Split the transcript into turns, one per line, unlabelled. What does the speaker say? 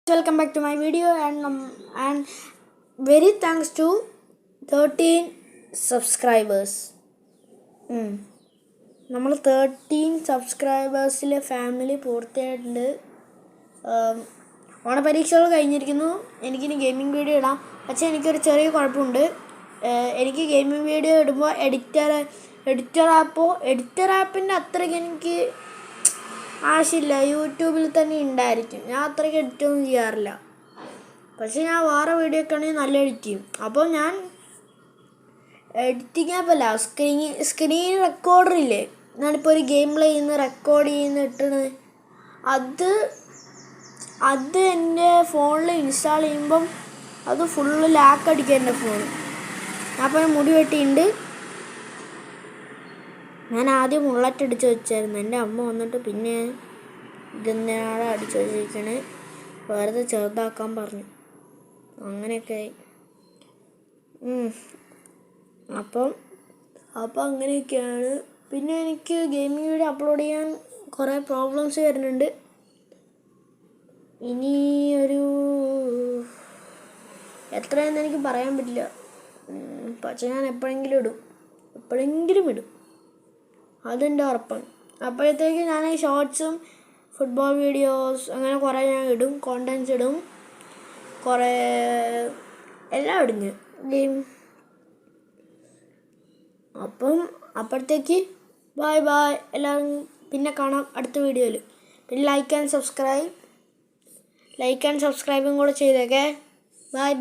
Welcome back to my video and very thanks to 13 subscribers. നമ്മൾ 13 സബ്സ്ക്രൈബേഴ്സിലെ family പൂർത്തിയായിട്ടുണ്ട്. ഓണപരീക്ഷകൾ കഴിഞ്ഞിരിക്കുന്നു. എനിക്കിനി gaming video ഇടാം. പക്ഷേ എനിക്കൊരു ചെറിയ കുഴപ്പമുണ്ട്. എനിക്ക് ഗെയിമിംഗ് വീഡിയോ ഇടുമ്പോൾ എഡിറ്റർ ആപ്പിൻ്റെ അത്രയ്ക്ക് എനിക്ക് ആവശ്യമില്ല. യൂട്യൂബിൽ തന്നെ ഉണ്ടായിരിക്കും. ഞാൻ അത്രയ്ക്ക് എഡിറ്റൊന്നും ചെയ്യാറില്ല. പക്ഷേ ഞാൻ വേറെ വീഡിയോ ഒക്കെ ആണെങ്കിൽ നല്ല എഡിറ്റ് ചെയ്യും. അപ്പോൾ ഞാൻ എഡിറ്റിംഗ് ആപ്പല്ല, സ്ക്രീൻ റെക്കോർഡറില്ലേ, ഞാനിപ്പോൾ ഒരു ഗെയിം പ്ലേ ചെയ്യുന്ന റെക്കോർഡ് ചെയ്യുന്ന ഇട്ടത് അത് എൻ്റെ ഫോണിൽ ഇൻസ്റ്റാൾ ചെയ്യുമ്പം അത് ഫുള്ള് ലാക്ക് അടിക്കുക എൻ്റെ ഫോൺ. ഞാൻ അപ്പോൾ മുടി വെട്ടിയിട്ടുണ്ട്. ഞാൻ ആദ്യം മുള്ളറ്റ് അടിച്ച് വെച്ചായിരുന്നു. എൻ്റെ അമ്മ വന്നിട്ട് പിന്നെ ഇതെന്നാളെ അടിച്ച് വെച്ചിരിക്കണേ, വെറുതെ ചെറുതാക്കാൻ പറഞ്ഞു. അങ്ങനെയൊക്കെ ആയി. അപ്പം അങ്ങനെയൊക്കെയാണ്. പിന്നെ എനിക്ക് ഗെയിമിംഗ് വീഡിയോ അപ്ലോഡ് ചെയ്യാൻ കുറേ പ്രോബ്ലംസ് വരുന്നുണ്ട്. ഇനി ഒരു എത്രയെന്ന് എനിക്ക് പറയാൻ പറ്റില്ല. പക്ഷേ ഞാൻ എപ്പോഴെങ്കിലും ഇടും, അതെൻ്റെ ഉറപ്പാണ്. അപ്പോഴത്തേക്ക് ഞാൻ ഈ ഷോർട്സും ഫുട്ബോൾ വീഡിയോസ് അങ്ങനെ കുറേ ഞാൻ ഇടും, കോണ്ടൻസ് ഇടും, കുറേ എല്ലാം ഇടും ഞാൻ ഗെയിം. അപ്പം അപ്പോഴത്തേക്ക് ബൈ എല്ലാവരും, പിന്നെ കാണാം അടുത്ത വീഡിയോയിൽ. പിന്നെ ലൈക്ക് ആൻഡ് സബ്സ്ക്രൈബും കൂടെ ചെയ്തേക്കേ. ബൈ.